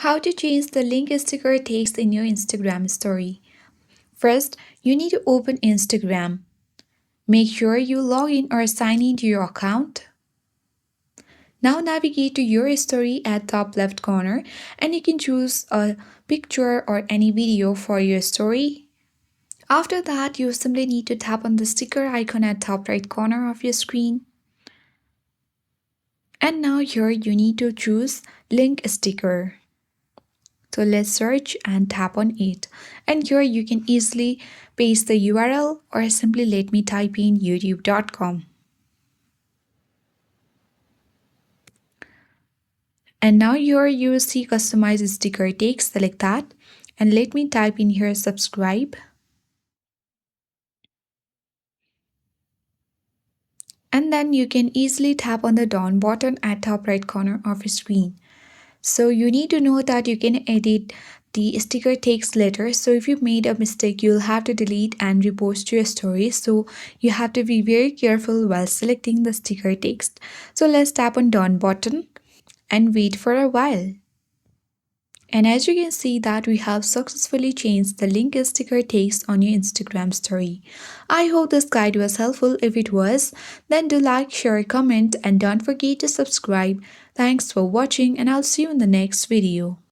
How to change the link sticker text in your Instagram story. First, you need to open Instagram. Make sure you log in or sign into your account. Now navigate to your story at top left corner and you can choose a picture or any video for your story. After that, you simply need to tap on the sticker icon at top right corner of your screen. And now here you need to choose link sticker. So let's search and tap on it. And here you can easily paste the URL or simply let me type in youtube.com. And now here you will see customize sticker text, select that and let me type in here subscribe. And then you can easily tap on the down button at top right corner of your screen. So you need to know that you can edit the sticker text later. So if you made a mistake, you'll have to delete and repost your story. So you have to be very careful while selecting the sticker text. So let's tap on done button and wait for a while. And as you can see that we have successfully changed the link sticker text on your Instagram story. I hope this guide was helpful. If it was, then do like, share, comment and don't forget to subscribe. Thanks for watching and I'll see you in the next video.